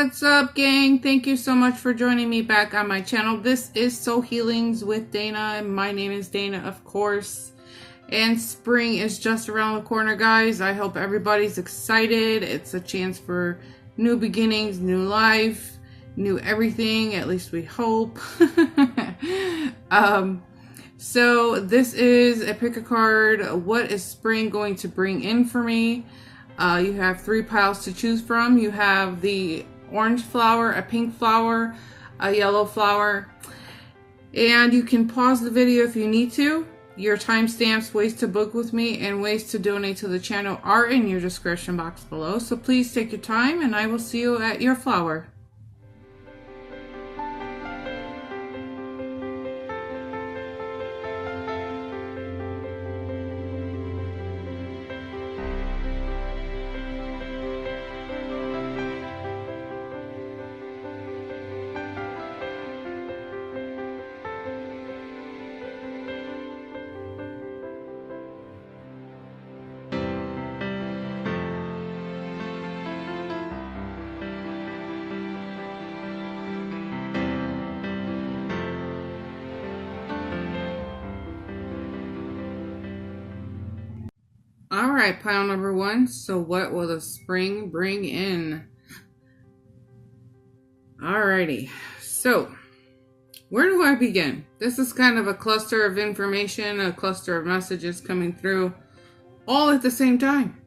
What's up, gang? Thank you so much for joining me back on my channel. This is Soul Healings with Dana. My name is Dana, of course. And spring is just around the corner, guys. I hope everybody's excited. It's a chance for new beginnings, new life, new everything. At least we hope. So this is a pick a card. What is spring going to bring in for me? You have 3 piles to choose from. You have the orange flower, a pink flower, a yellow flower, and you can pause the video if you need to. Your timestamps, ways to book with me, and ways to donate to the channel are in your description box below. So please take your time, and I will see you at your flower. All right, pile number 1. So what will the spring bring in? Alrighty, so where do I begin? This is kind of a cluster of information, a cluster of messages coming through all at the same time.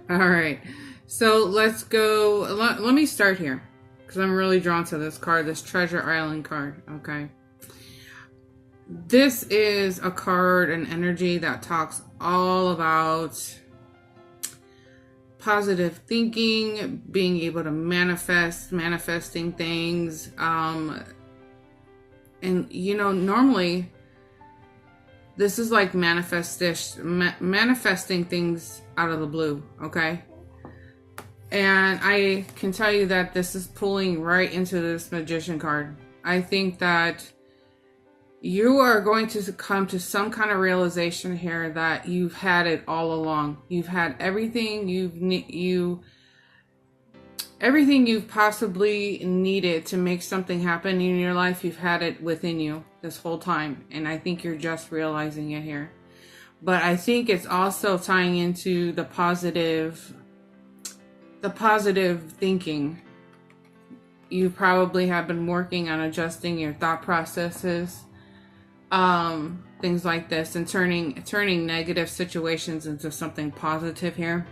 All right, so let's go. Let me start here because I'm really drawn to this card, this Treasure Island card, okay? This is a card, an energy that talks all about positive thinking, being able to manifesting things. And you know, normally this is like manifesting things out of the blue, okay? And I can tell you that this is pulling right into this Magician card. I think that you are going to come to some kind of realization here that you've had it all along. You've had everything everything you've possibly needed to make something happen in your life. You've had it within you this whole time, and I think you're just realizing it here. But I think it's also tying into the positive thinking. You probably have been working on adjusting your thought processes. Things like this, and turning negative situations into something positive here.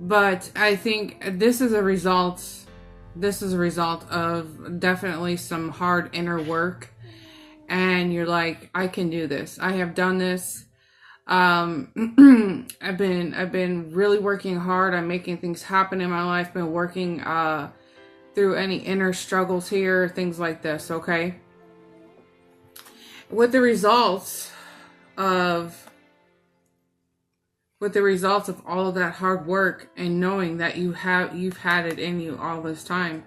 But I think this is a result of definitely some hard inner work, and you're like, I can do this. I have done this. I've been really working hard on making things happen in my life, been working through any inner struggles here, things like this, okay? With the results of all of that hard work, and knowing that you've had it in you all this time,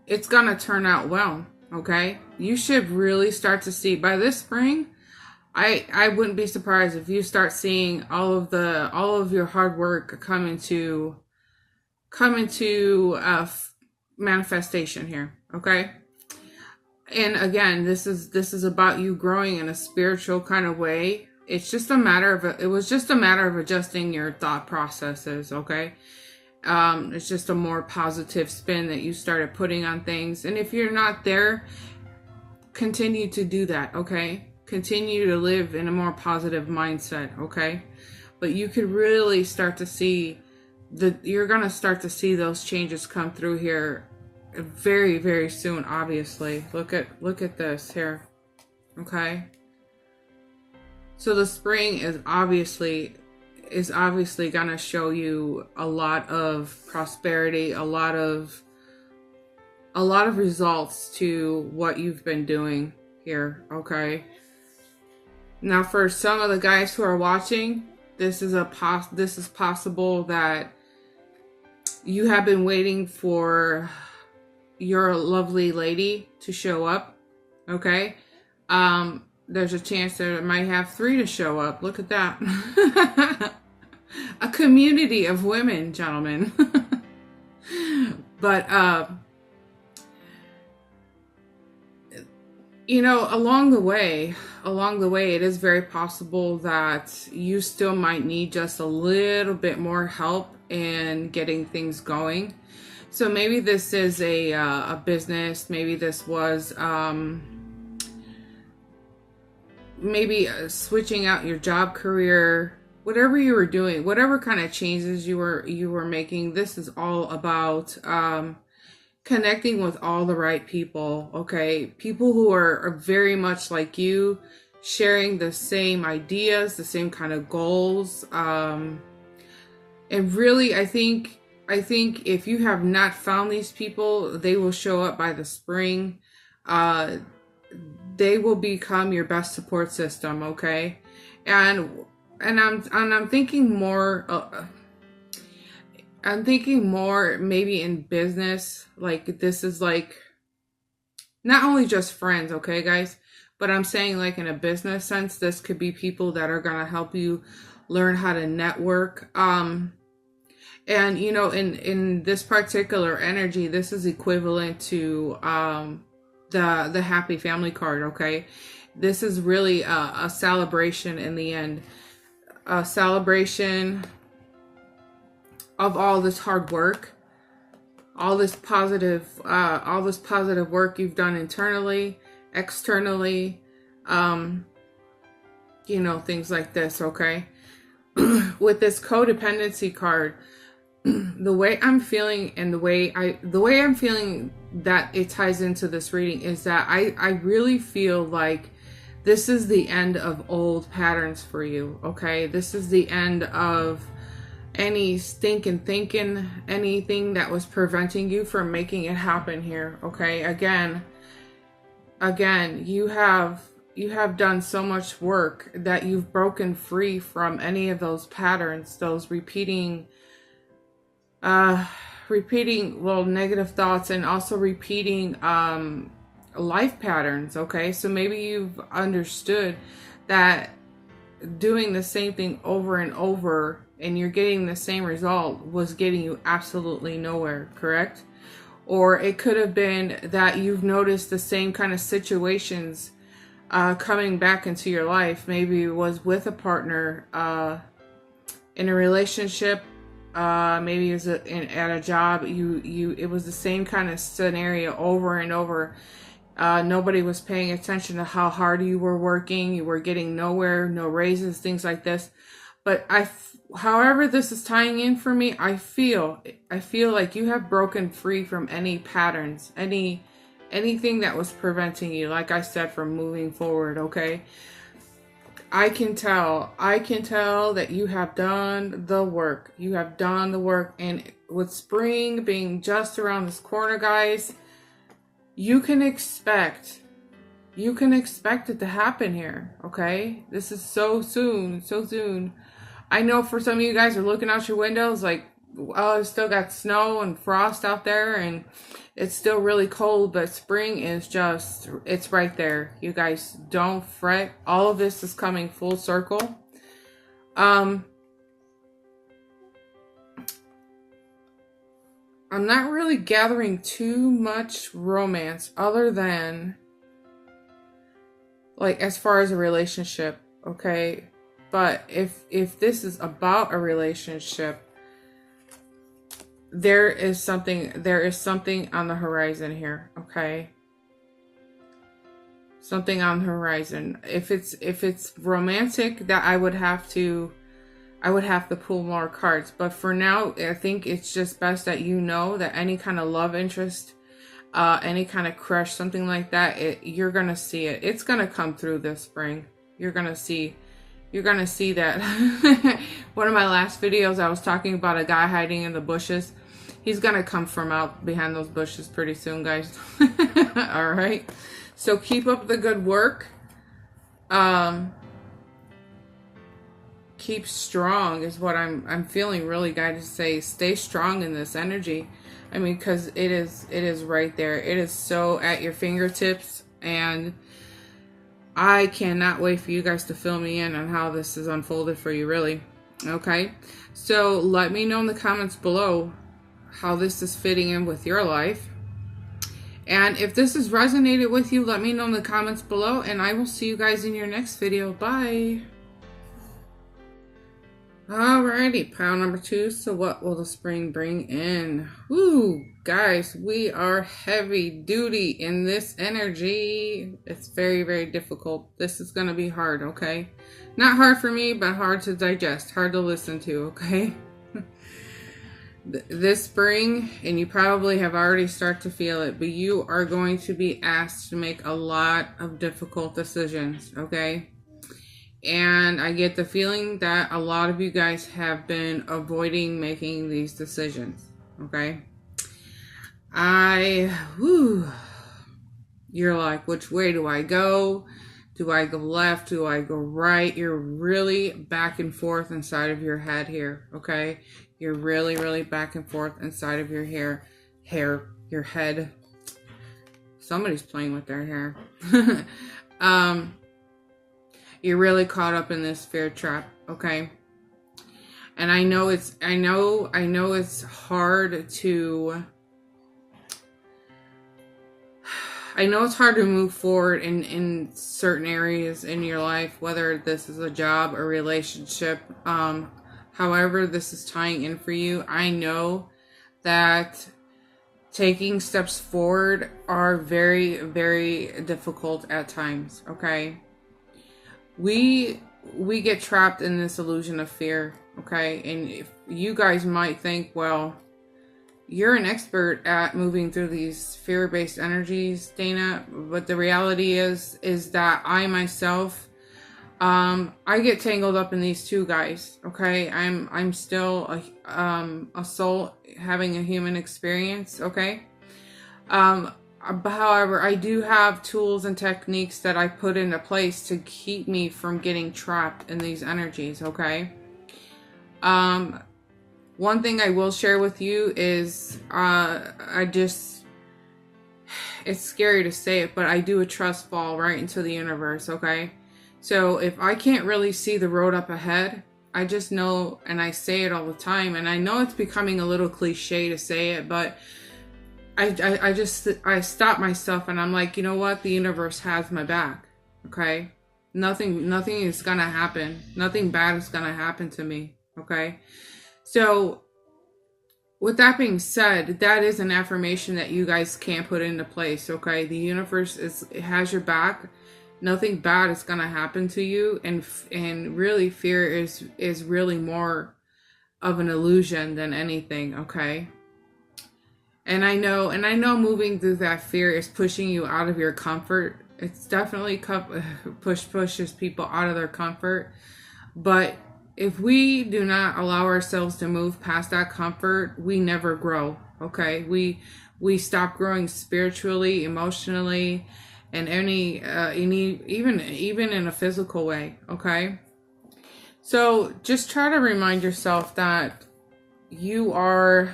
it's gonna turn out well, okay? You should really start to see by this spring. I wouldn't be surprised if you start seeing all of your hard work come into manifestation here, okay? And again, this is about you growing in a spiritual kind of way. It was just a matter of adjusting your thought processes, okay? It's just a more positive spin that you started putting on things. And if you're not there, continue to do that, okay? Continue to live in a more positive mindset, okay? But you could really start to see you're gonna start to see those changes come through here very, very soon. Obviously, look at this here, okay? So the spring is obviously gonna show you a lot of prosperity, a lot of results to what you've been doing here, okay? Now, for some of the guys who are watching, this is possible that you have been waiting for your lovely lady to show up, okay? There's a chance that it might have 3 to show up. Look at that. A community of women, gentlemen. But you know, along the way, it is very possible that you still might need just a little bit more help in getting things going. So maybe this is a business. Maybe this was maybe switching out your job career, whatever you were doing, whatever kind of changes you were making. This is all about connecting with all the right people, okay? People who are very much like you, sharing the same ideas, the same kind of goals. And really, I think if you have not found these people, they will show up by the spring. They will become your best support system, okay? And I'm thinking more. I'm thinking more maybe in business, like this is like not only just friends, okay, guys, but I'm saying like in a business sense, this could be people that are going to help you learn how to network. And you know, in this particular energy, this is equivalent to the happy family card, okay? This is really a celebration in the end, a celebration of all this hard work, all this positive work you've done internally, externally, you know, things like this, okay? With this codependency card, the way I'm feeling and the way I'm feeling that it ties into this reading is that I really feel like this is the end of old patterns for you, okay? This is the end of any stinking thinking, anything that was preventing you from making it happen here, okay? Again, you have done so much work that you've broken free from any of those patterns, those repeating negative thoughts, and also repeating life patterns, okay? So maybe you've understood that doing the same thing over and over and you're getting the same result was getting you absolutely nowhere, correct? Or it could have been that you've noticed the same kind of situations coming back into your life. Maybe it was with a partner, in a relationship, maybe it was at a job. It was the same kind of scenario over and over. Nobody was paying attention to how hard you were working. You were getting nowhere, no raises, things like this. But however this is tying in for me, I feel like you have broken free from any patterns, anything that was preventing you, like I said, from moving forward, okay? I can tell that you have done the work. You have done the work. And with spring being just around this corner, guys, you can expect it to happen here, okay? This is so soon, so soon. I know for some of you guys are looking out your windows like, oh, it's still got snow and frost out there and it's still really cold, but spring is just, it's right there. You guys don't fret. All of this is coming full circle. I'm not really gathering too much romance other than like as far as a relationship, okay? But if this is about a relationship, there is something on the horizon here, okay? Something on the horizon. If it's romantic, that I would have to pull more cards. But for now, I think it's just best that you know that any kind of love interest, any kind of crush, something like that, you're gonna see it. It's gonna come through this spring. You're gonna see that. One of my last videos, I was talking about a guy hiding in the bushes. He's gonna come from out behind those bushes pretty soon, guys. All right. So keep up the good work. Keep strong is what I'm feeling really guided to say. Stay strong in this energy. I mean, because it is right there. It is so at your fingertips, and I cannot wait for you guys to fill me in on how this is unfolded for you, really. Okay? So let me know in the comments below how this is fitting in with your life. And if this has resonated with you, let me know in the comments below, and I will see you guys in your next video. Bye. Alrighty, pile number 2. So what will the spring bring in? Woo, guys, we are heavy duty in this energy. It's very, very difficult. This is going to be hard, okay? Not hard for me, but hard to digest, hard to listen to, okay? This spring, and you probably have already started to feel it, but you are going to be asked to make a lot of difficult decisions, okay? And I get the feeling that a lot of you guys have been avoiding making these decisions, okay? You're like, which way do I go? Do I go left? Do I go right? You're really back and forth inside of your head here, okay? You're really, really back and forth inside of your your head. Somebody's playing with their hair. You're really caught up in this fear trap, okay? And I know it's hard to move forward in certain areas in your life, whether this is a job or relationship, however this is tying in for you. I know that taking steps forward are very, very difficult at times, okay? We get trapped in this illusion of fear, okay? And if you guys might think, well, you're an expert at moving through these fear-based energies, Dana, but the reality is that I myself, I get tangled up in these too, guys, okay? I'm still a soul having a human experience, okay? However, I do have tools and techniques that I put into place to keep me from getting trapped in these energies, okay? One thing I will share with you is, it's scary to say it, but I do a trust fall right into the universe, okay? So if I can't really see the road up ahead, I just know, and I say it all the time, and I know it's becoming a little cliche to say it, but I stop myself and I'm like, you know what? The universe has my back. Okay. Nothing is going to happen. Nothing bad is going to happen to me. Okay. So with that being said, that is an affirmation that you guys can put into place. Okay. The universe has your back. Nothing bad is going to happen to you. And really fear is really more of an illusion than anything. Okay. And I know moving through that fear is pushing you out of your comfort. It's definitely pushes people out of their comfort. But if we do not allow ourselves to move past that comfort, we never grow, okay? We stop growing spiritually, emotionally, and even in a physical way, okay? So just try to remind yourself that you are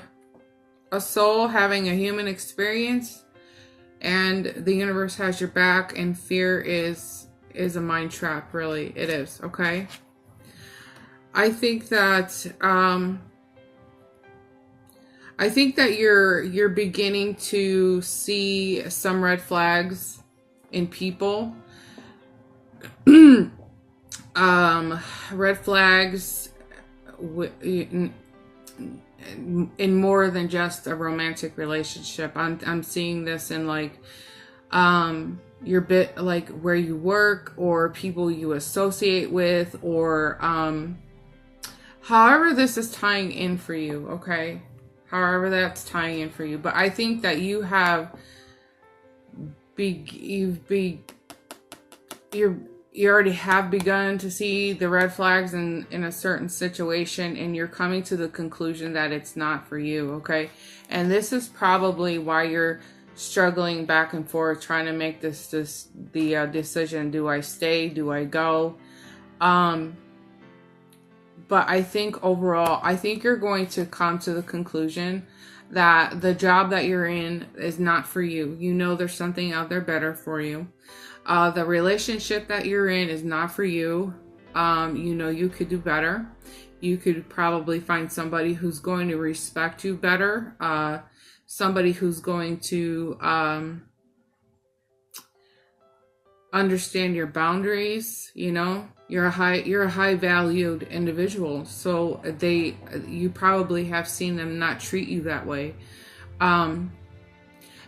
a soul having a human experience, and the universe has your back, and fear is a mind trap. Really, it is. Okay. I think that you're beginning to see some red flags in people. Red flags in more than just a romantic relationship. I'm seeing this in like your bit, like where you work or people you associate with, or however this is tying in for you, okay? However that's tying in for you. But I think that you already have begun to see the red flags in a certain situation, and you're coming to the conclusion that it's not for you, okay? And this is probably why you're struggling back and forth, trying to make the decision. Do I stay? Do I go? But I think overall, I think you're going to come to the conclusion that the job that you're in is not for you. You know there's something out there better for you. The relationship that you're in is not for you. You know, you could do better. You could probably find somebody who's going to respect you better. Somebody who's going to understand your boundaries. You know, you're a high valued individual, so you probably have seen them not treat you that way.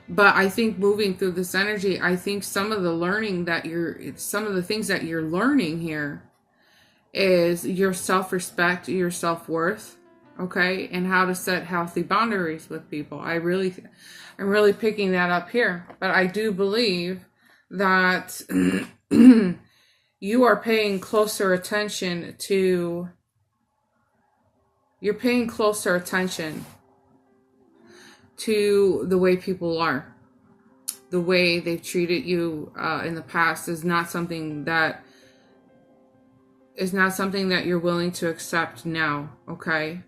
But I think moving through this energy, I think some of the things that you're learning here is your self-respect, your self-worth, okay, and how to set healthy boundaries with people. I'm really picking that up here. But I do believe that you are paying closer attention to the way people are. The way they've treated you in the past is not something that you're willing to accept now, okay?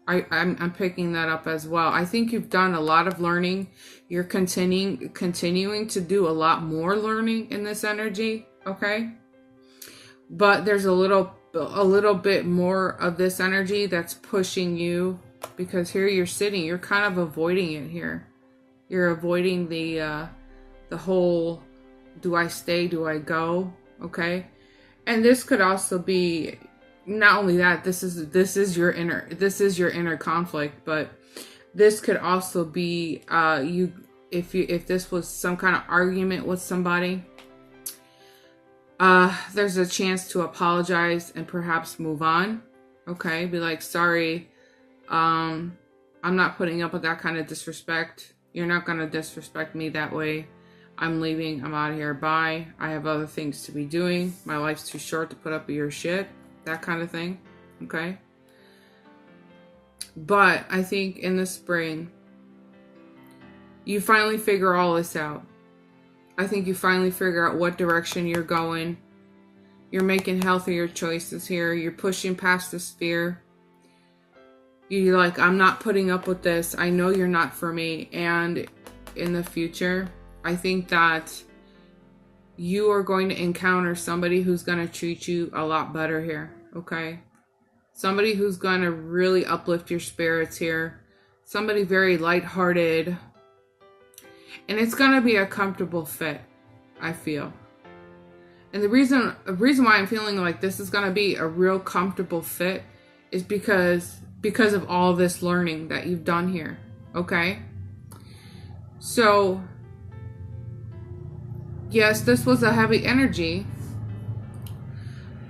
I'm picking that up as well. I think you've done a lot of learning. You're continuing to do a lot more learning in this energy, okay? But there's a little bit more of this energy that's pushing you, because here you're sitting, you're kind of avoiding it here. You're avoiding the whole, do I stay, do I go, okay? And this could also be, not only that, this is your inner conflict, but this could also be if this was some kind of argument with somebody, there's a chance to apologize and perhaps move on, okay? Be like, sorry, I'm not putting up with that kind of disrespect. You're not going to disrespect me that way. I'm leaving. I'm out of here. Bye. I have other things to be doing. My life's too short to put up with your shit. That kind of thing. Okay? But I think in the spring, you finally figure all this out. I think you finally figure out what direction you're going. You're making healthier choices here. You're pushing past this fear. You're like, I'm not putting up with this. I know you're not for me. And in the future, I think that you are going to encounter somebody who's going to treat you a lot better here, okay? Somebody who's going to really uplift your spirits here. Somebody very lighthearted. And it's going to be a comfortable fit, I feel. And the reason why I'm feeling like this is going to be a real comfortable fit is because of all this learning that you've done here, okay? So, yes, this was a heavy energy,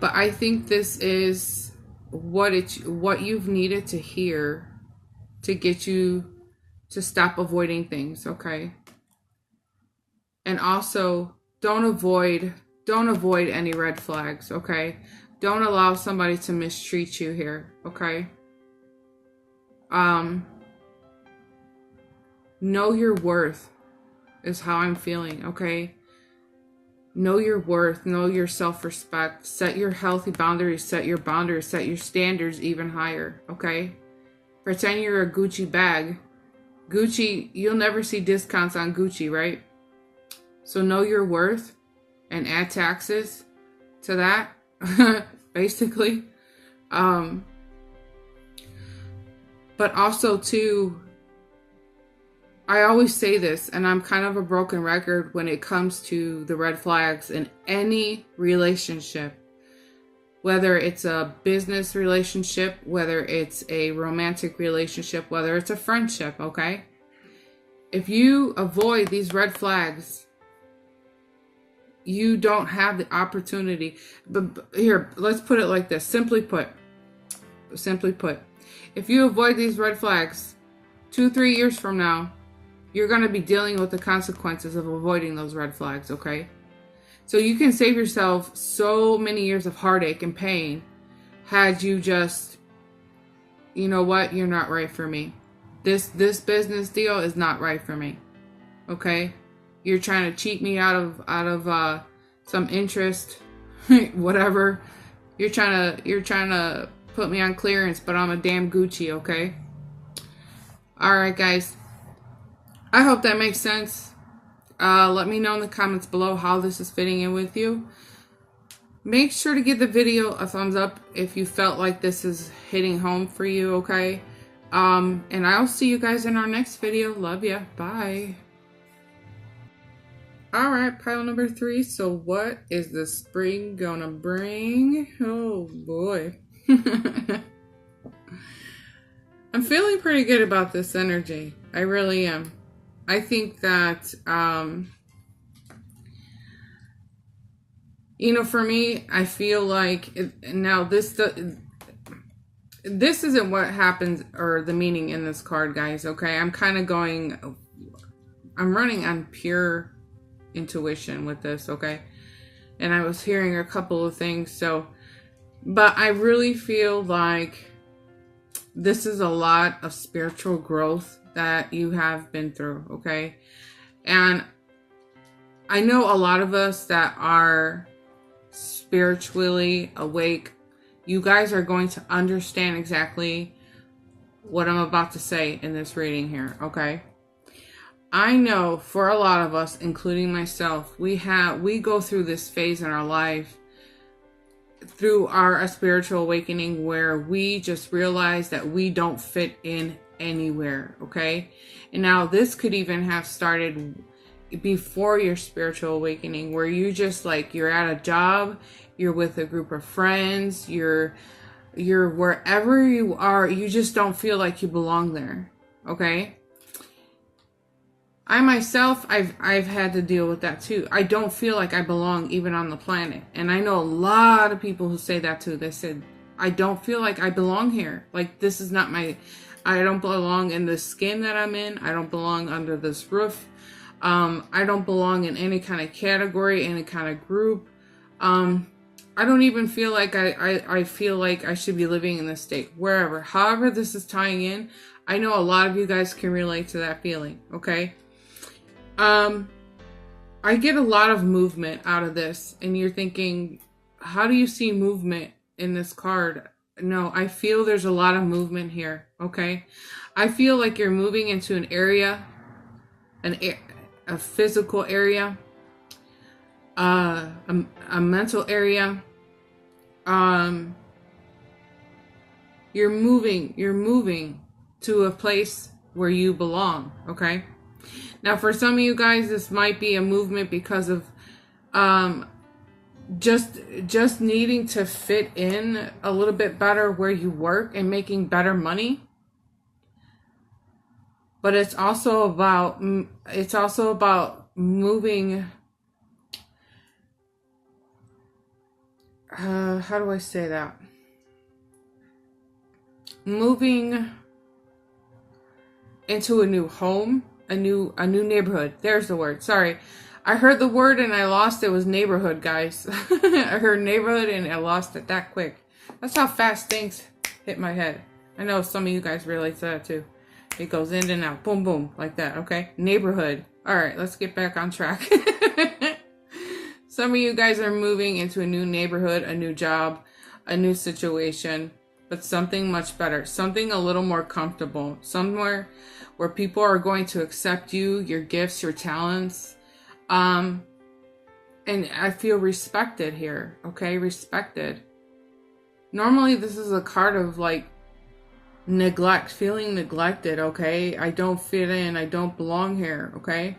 but I think this is what you've needed to hear to get you to stop avoiding things, okay? And also, don't avoid any red flags, okay? Don't allow somebody to mistreat you here, okay? Know your worth is how I'm feeling, okay? Know your worth, know your self-respect, set your healthy boundaries, set your standards even higher, okay? Pretend you're a Gucci bag. Gucci, you'll never see discounts on Gucci, right? So know your worth and add taxes to that, basically. But also too, I always say this, and I'm kind of a broken record when it comes to the red flags in any relationship, whether it's a business relationship, whether it's a romantic relationship, whether it's a friendship, okay? If you avoid these red flags, you don't have the opportunity. But here, let's put it like this. Simply put, if you avoid these red flags, 2-3 years from now, you're going to be dealing with the consequences of avoiding those red flags, okay? So you can save yourself so many years of heartache and pain had you just, you know what, you're not right for me. This business deal is not right for me, okay? You're trying to cheat me out of some interest, whatever. You're trying to put me on clearance, but I'm a damn Gucci, okay? All right, guys. I hope that makes sense. Let me know in the comments below how this is fitting in with you. Make sure to give the video a thumbs up if you felt like this is hitting home for you, okay? And I'll see you guys in our next video. Love ya. Bye. Alright, pile number 3. So what is the spring gonna bring? Oh boy. I'm feeling pretty good about this energy. I really am. I think that, you know, for me, I feel like now this isn't what happens or the meaning in this card, guys. Okay, I'm running on pure intuition with this. Okay, and I was hearing a couple of things. But I really feel like this is a lot of spiritual growth that you have been through. Okay, and I know a lot of us that are spiritually awake, you guys are going to understand exactly what I'm about to say in this reading here, okay? I know for a lot of us, including myself, we go through this phase in our life through our spiritual awakening where we just realize that we don't fit in anywhere, okay? And now this could even have started before your spiritual awakening, where you just like, you're at a job, you're with a group of friends, you're wherever you are, you just don't feel like you belong there. Okay, I myself, I've had to deal with that too. I don't feel like I belong even on the planet, and I know a lot of people who say that too. They said, I don't feel like I belong here. Like, this is not my, I don't belong in the skin that I'm in. I don't belong under this roof. I don't belong in any kind of category, any kind of group. I don't even feel like I feel like I should be living in this state, wherever. However this is tying in, I know a lot of you guys can relate to that feeling, okay? I get a lot of movement out of this, and you're thinking, how do you see movement in this card? No, I feel there's a lot of movement here, okay? I feel like you're moving into an area, a physical area, a mental area. You're moving to a place where you belong, okay? Now, for some of you guys, this might be a movement because of just needing to fit in a little bit better where you work and making better money. But it's also about moving. How do I say that? Moving into a new home, a new neighborhood. There's the word. Sorry, I heard the word and I lost it. It was neighborhood, guys. I heard neighborhood and I lost it that quick. That's how fast things hit my head. I know some of you guys relate to that too. It goes in and out, boom, boom, like that, okay? Neighborhood. All right, let's get back on track. Some of you guys are moving into a new neighborhood, a new job, a new situation, but something much better, something a little more comfortable, somewhere where people are going to accept you, your gifts, your talents. And I feel respected here, okay? Respected. Normally, this is a card of like, neglect, feeling neglected, okay? I don't fit in, I don't belong here, okay?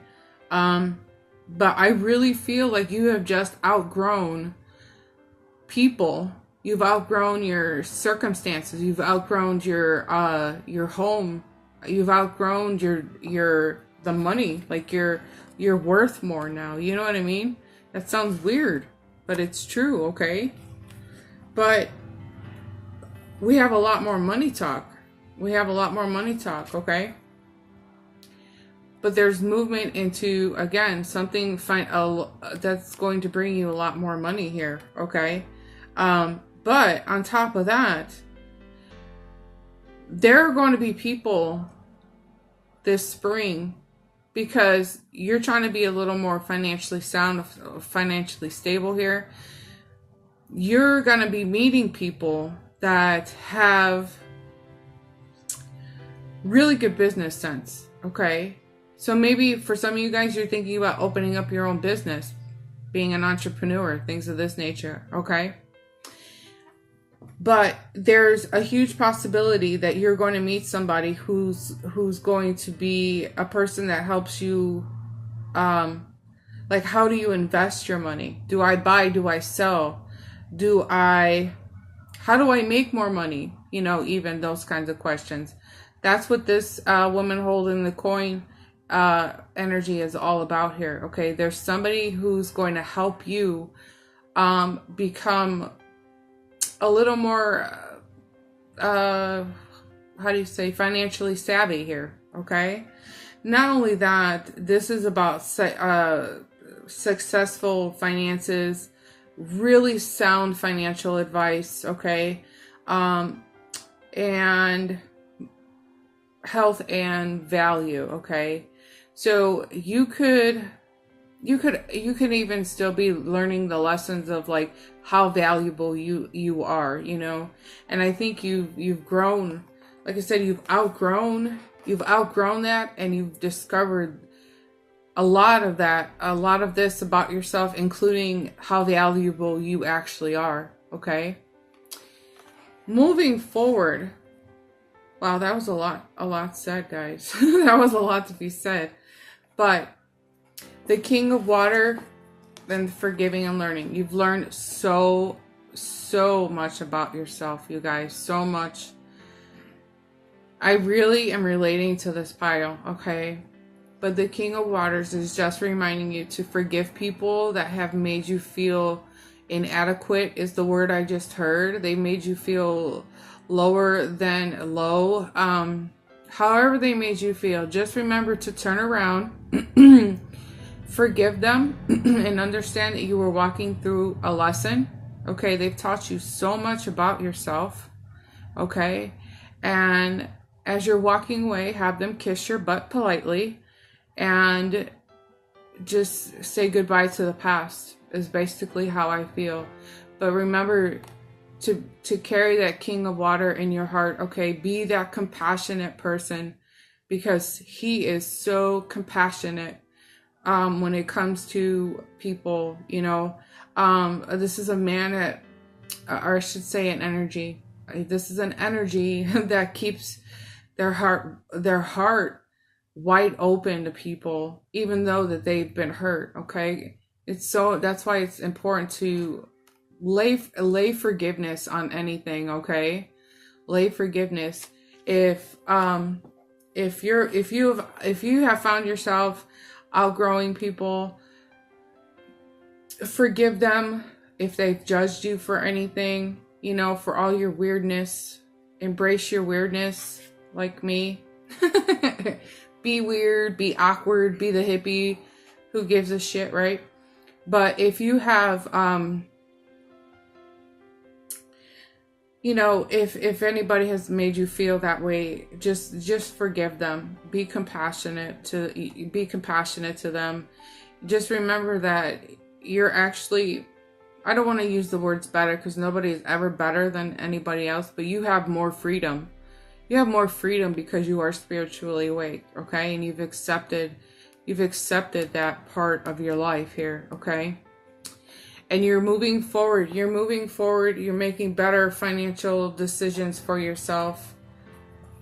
But I really feel like you have just outgrown people. You've outgrown your circumstances. You've outgrown your home. You've outgrown the money. Like you're worth more now. You know what I mean? That sounds weird, but it's true, okay? But we have a lot more money talk. Okay? But there's movement into, again, something that's going to bring you a lot more money here, okay? But on top of that, there are going to be people this spring, because you're trying to be a little more financially sound, financially stable here. You're going to be meeting people that have really good business sense, okay? So maybe for some of you guys, you're thinking about opening up your own business. being an entrepreneur, things of this nature, okay? But there's a huge possibility that you're going to meet somebody who's going to be a person that helps you, like, how do you invest your money? Do I buy? Do I sell? How do I make more money? You know, even those kinds of questions. That's what this woman holding the coin energy is all about here, okay? There's somebody who's going to help you become a little more, how do you say, financially savvy here, okay? Not only that, this is about successful finances, really sound financial advice, okay? And health and value, okay? So you could even still be learning the lessons of like how valuable you are, you know. And I think you've grown, like I said, you've outgrown that, and you've discovered a lot of this about yourself, including how valuable you actually are, okay? Moving forward, wow, that was a lot said, guys. That was a lot to be said. But the King of Water and forgiving and learning. You've learned so much about yourself, you guys. So much. I really am relating to this pile, okay? But the King of Waters is just reminding you to forgive people that have made you feel inadequate, is the word I just heard. They made you feel lower than low. However they made you feel, just remember to turn around, forgive them, and understand that you were walking through a lesson. Okay, they've taught you so much about yourself. Okay, and as you're walking away, have them kiss your butt politely and just say goodbye to the past, is basically how I feel. But remember to carry that King of Water in your heart, okay? Be that compassionate person, because he is so compassionate when it comes to people, you know. This is a man that, or I should say an energy. This is an energy that keeps their heart wide open to people, even though that they've been hurt, okay? That's why it's important to lay forgiveness on anything, okay? Lay forgiveness. If you have found yourself outgrowing people, forgive them if they've judged you for anything, you know, for all your weirdness. Embrace your weirdness, like me. Be weird, be awkward, be the hippie. Who gives a shit, right? But if you have you know, if anybody has made you feel that way, just forgive them. Be compassionate to them. Just remember that you're actually, I don't want to use the words better, because nobody is ever better than anybody else, but you have more freedom. You have more freedom because you are spiritually awake, okay? And you've accepted that part of your life here, okay? And you're moving forward. You're making better financial decisions for yourself.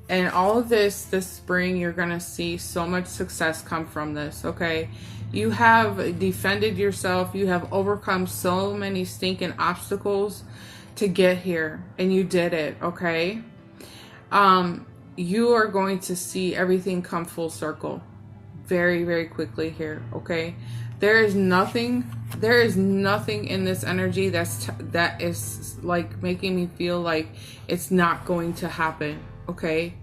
And all of this spring, you're going to see so much success come from this, okay? You have defended yourself. You have overcome so many stinking obstacles to get here. And you did it, okay? You are going to see everything come full circle very, very quickly here, okay? There is nothing in this energy that is like making me feel like it's not going to happen, okay?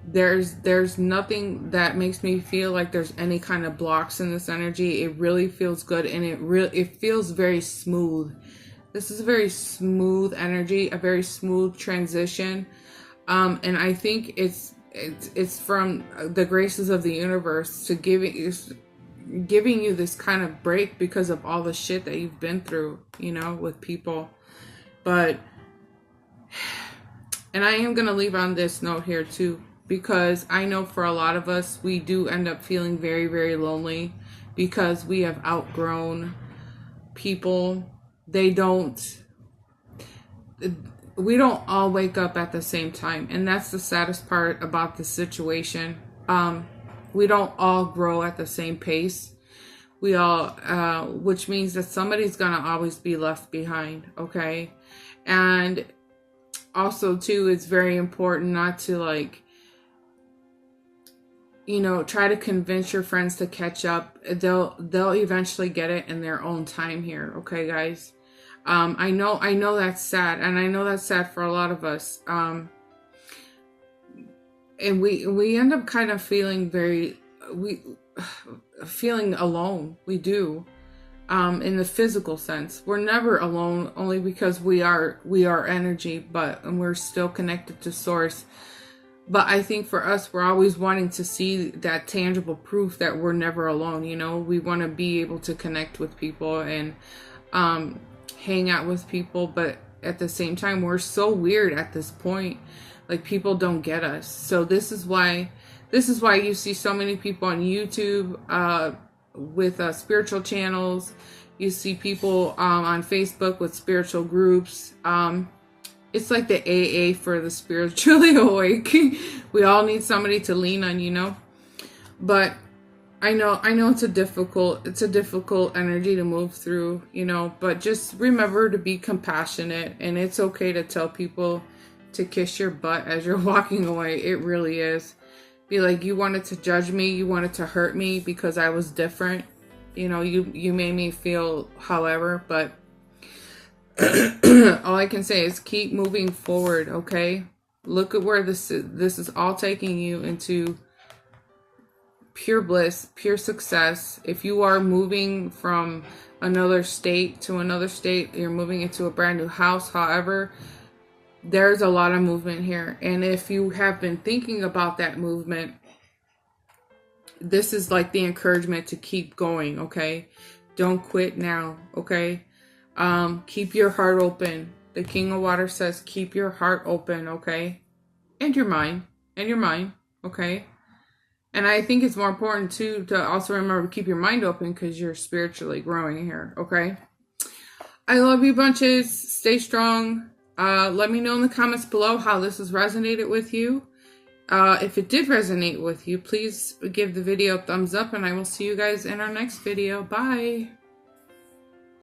There's nothing that makes me feel like there's any kind of blocks in this energy. It really feels good, and it feels very smooth. This is a very smooth energy, a very smooth transition. And I think it's from the graces of the universe to giving you this kind of break because of all the shit that you've been through, you know, with people. But, and I am going to leave on this note here too, because I know for a lot of us, we do end up feeling very, very lonely because we have outgrown people, we don't all wake up at the same time. And that's the saddest part about the situation. We don't all grow at the same pace. We all, which means that somebody's going to always be left behind. Okay. And also too, it's very important not to, like, you know, try to convince your friends to catch up. They'll eventually get it in their own time here. Okay, guys. I know that's sad, and I know that's sad for a lot of us. And we end up kind of feeling feeling alone. We do. In the physical sense, we're never alone, only because we are energy, and we're still connected to source. But I think for us, we're always wanting to see that tangible proof that we're never alone. You know, we want to be able to connect with people and hang out with people. But at the same time, we're so weird at this point. Like, people don't get us. So this is why you see so many people on YouTube with spiritual channels. You see people on Facebook with spiritual groups. It's like the AA for the spiritually awake. We all need somebody to lean on, you know. But I know it's a difficult energy to move through, you know. But just remember to be compassionate, and it's okay to tell people to kiss your butt as you're walking away. It really is. Be like, you wanted to judge me, you wanted to hurt me because I was different. You know, you made me feel however, but all I can say is keep moving forward, okay? Look at where this is all taking you, into pure bliss, pure success. If you are moving from another state to another state, you're moving into a brand new house, however, there's a lot of movement here. And if you have been thinking about that movement, this is like the encouragement to keep going, okay? Don't quit now, okay? Keep your heart open. The King of Water says, keep your heart open, okay? And your mind, okay? And I think it's more important too to also remember to keep your mind open, because you're spiritually growing here, okay? I love you bunches. Stay strong. Let me know in the comments below how this has resonated with you. If it did resonate with you, please give the video a thumbs up, and I will see you guys in our next video. Bye.